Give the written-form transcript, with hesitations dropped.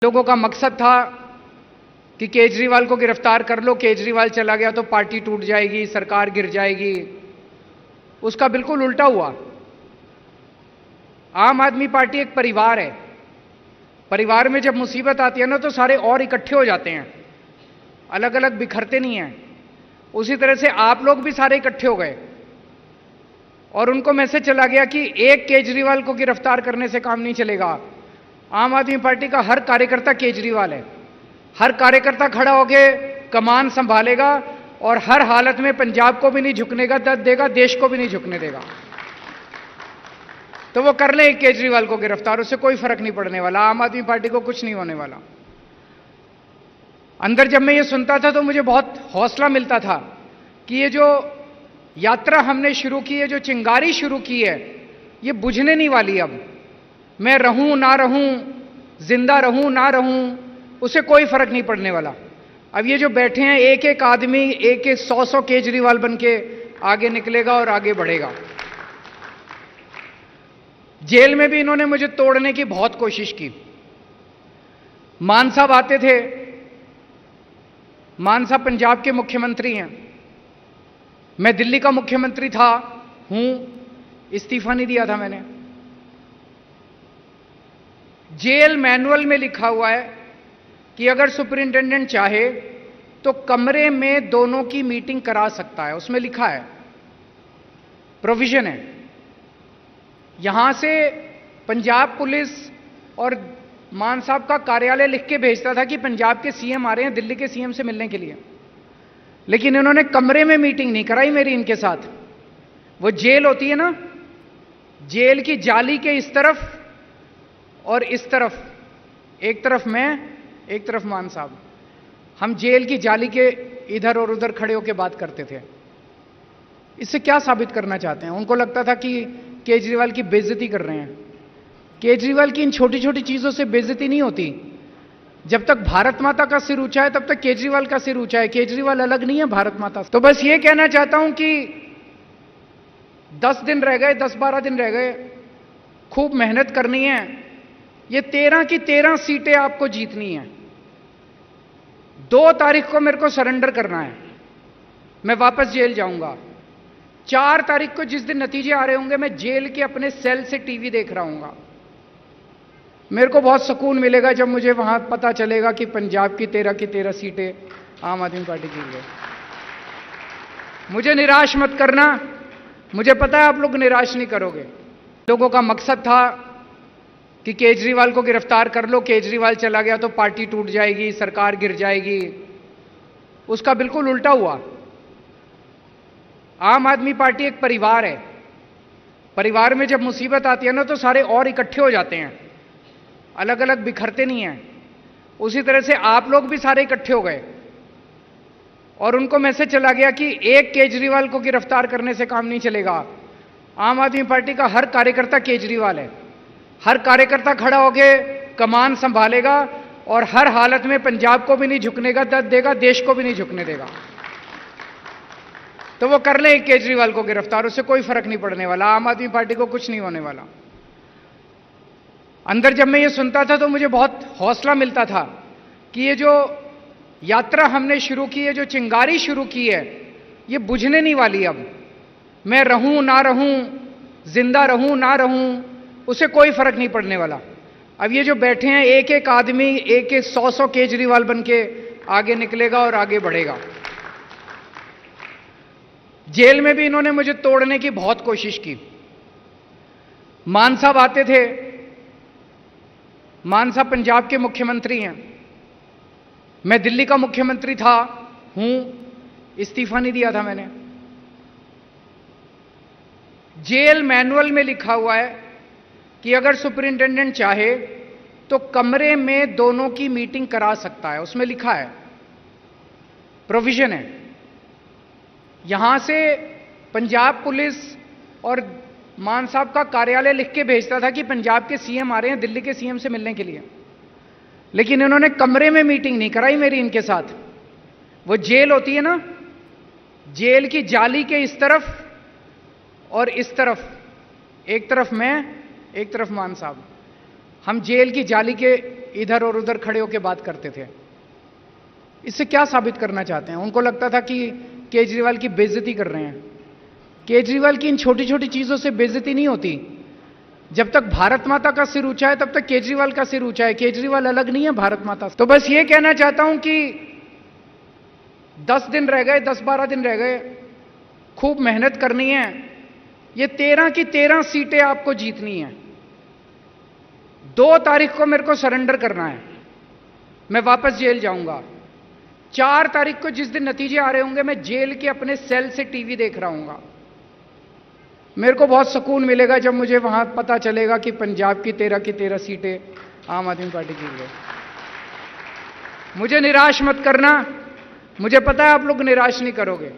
लोगों का मकसद था कि केजरीवाल को गिरफ्तार कर लो, केजरीवाल चला गया तो पार्टी टूट जाएगी, सरकार गिर जाएगी। उसका बिल्कुल उल्टा हुआ। आम आदमी पार्टी एक परिवार है। परिवार में जब मुसीबत आती है ना तो सारे और इकट्ठे हो जाते हैं, अलग अलग बिखरते नहीं हैं। उसी तरह से आप लोग भी सारे इकट्ठे हो गए और उनको मैसेज चला गया कि एक केजरीवाल को गिरफ्तार करने से काम नहीं चलेगा। आम आदमी पार्टी का हर कार्यकर्ता केजरीवाल है। हर कार्यकर्ता खड़ा होकर कमान संभालेगा और हर हालत में पंजाब को भी नहीं झुकने का देगा, देश को भी नहीं झुकने देगा। तो वो कर ले एक केजरीवाल को गिरफ्तार, उससे कोई फर्क नहीं पड़ने वाला। आम आदमी पार्टी को कुछ नहीं होने वाला। अंदर जब मैं ये सुनता था तो मुझे बहुत हौसला मिलता था कि ये जो यात्रा हमने शुरू की है, जो चिंगारी शुरू की है, ये बुझने नहीं वाली। अब मैं रहूं ना रहूं, जिंदा रहूं ना रहूं, उससे कोई फर्क नहीं पड़ने वाला। अब ये जो बैठे हैं, एक एक आदमी एक एक 100 केजरीवाल बन के आगे निकलेगा और आगे बढ़ेगा। जेल में भी इन्होंने मुझे तोड़ने की बहुत कोशिश की। मान साहब आते थे। मान साहब पंजाब के मुख्यमंत्री हैं। मैं दिल्ली का मुख्यमंत्री था, हूं, इस्तीफा नहीं दिया था मैंने। जेल मैनुअल में लिखा हुआ है कि अगर सुपरिंटेंडेंट चाहे तो कमरे में दोनों की मीटिंग करा सकता है। उसमें लिखा है, प्रोविजन है। यहां से पंजाब पुलिस और मान साहब का कार्यालय लिख के भेजता था कि पंजाब के सीएम आ रहे हैं दिल्ली के सीएम से मिलने के लिए, लेकिन इन्होंने कमरे में मीटिंग नहीं कराई मेरी इनके साथ। वो जेल होती है ना, जेल की जाली के इस तरफ और इस तरफ, एक तरफ मैं, एक तरफ मान साहब, हम जेल की जाली के इधर और उधर खड़े होकर बात करते थे। इससे क्या साबित करना चाहते हैं? उनको लगता था कि केजरीवाल की बेइज्जती कर रहे हैं। केजरीवाल की इन छोटी छोटी चीजों से बेइज्जती नहीं होती। जब तक भारत माता का सिर ऊंचा है तब तक केजरीवाल का सिर ऊंचा है। केजरीवाल अलग नहीं है भारत माता से। तो बस ये कहना चाहता हूं कि 10 दिन रह गए, 10-12 दिन रह गए, खूब मेहनत करनी है। ये 13 की 13 सीटें आपको जीतनी है। 2 तारीख को मेरे को सरेंडर करना है, मैं वापस जेल जाऊंगा। 4 तारीख को जिस दिन नतीजे आ रहे होंगे, मैं जेल के अपने सेल से टीवी देख रहा हूंगा। मेरे को बहुत सुकून मिलेगा जब मुझे वहां पता चलेगा कि पंजाब की 13 सीटें आम आदमी पार्टी की है। मुझे निराश मत करना, मुझे पता है आप लोग निराश नहीं करोगे। लोगों का मकसद था कि केजरीवाल को गिरफ्तार कर लो, केजरीवाल चला गया तो पार्टी टूट जाएगी, सरकार गिर जाएगी। उसका बिल्कुल उल्टा हुआ। आम आदमी पार्टी एक परिवार है। परिवार में जब मुसीबत आती है ना तो सारे और इकट्ठे हो जाते हैं, अलग अलग बिखरते नहीं हैं। उसी तरह से आप लोग भी सारे इकट्ठे हो गए और उनको मैसेज चला गया कि एक केजरीवाल को गिरफ्तार करने से काम नहीं चलेगा। आम आदमी पार्टी का हर कार्यकर्ता केजरीवाल है। हर कार्यकर्ता खड़ा होकर कमान संभालेगा और हर हालत में पंजाब को भी नहीं झुकने का देगा, देश को भी नहीं झुकने देगा। तो वो कर ले एक केजरीवाल को गिरफ्तार, उससे कोई फर्क नहीं पड़ने वाला। आम आदमी पार्टी को कुछ नहीं होने वाला। अंदर जब मैं ये सुनता था तो मुझे बहुत हौसला मिलता था कि ये जो यात्रा हमने शुरू की है, जो चिंगारी शुरू की है, ये बुझने नहीं वाली। अब मैं रहूं ना रहूं, जिंदा रहूं ना रहूं, उससे कोई फर्क नहीं पड़ने वाला। अब ये जो बैठे हैं, एक एक आदमी एक एक 100 केजरीवाल बन के आगे निकलेगा और आगे बढ़ेगा। जेल में भी इन्होंने मुझे तोड़ने की बहुत कोशिश की। मान साहब आते थे। मान साहब पंजाब के मुख्यमंत्री हैं। मैं दिल्ली का मुख्यमंत्री था, हूं, इस्तीफा नहीं दिया था मैंने। जेल मैनुअल में लिखा हुआ है कि अगर सुपरिंटेंडेंट चाहे तो कमरे में दोनों की मीटिंग करा सकता है। उसमें लिखा है, प्रोविजन है। यहां से पंजाब पुलिस और मान साहब का कार्यालय लिख के भेजता था कि पंजाब के सीएम आ रहे हैं दिल्ली के सीएम से मिलने के लिए, लेकिन इन्होंने कमरे में मीटिंग नहीं कराई मेरी इनके साथ। वो जेल होती है ना, जेल की जाली के इस तरफ और इस तरफ, एक तरफ मैं, एक तरफ मान साहब, हम जेल की जाली के इधर और उधर खड़े होकर बात करते थे। इससे क्या साबित करना चाहते हैं? उनको लगता था कि केजरीवाल की बेइज्जती कर रहे हैं। केजरीवाल की इन छोटी छोटी चीजों से बेइज्जती नहीं होती। जब तक भारत माता का सिर ऊंचा है तब तक केजरीवाल का सिर ऊंचा है। केजरीवाल अलग नहीं है भारत माता से। तो बस ये कहना चाहता हूं कि 10 दिन रह गए, 10-12 दिन रह गए, खूब मेहनत करनी है। ये 13 की 13 सीटें आपको जीतनी है। 2 तारीख को मेरे को सरेंडर करना है, मैं वापस जेल जाऊंगा। 4 तारीख को जिस दिन नतीजे आ रहे होंगे, मैं जेल के अपने सेल से टीवी देख रहा हूंगा। मेरे को बहुत सुकून मिलेगा जब मुझे वहां पता चलेगा कि पंजाब की 13 की 13 सीटें आम आदमी पार्टी जीत गई। मुझे निराश मत करना, मुझे पता है आप लोग निराश नहीं करोगे।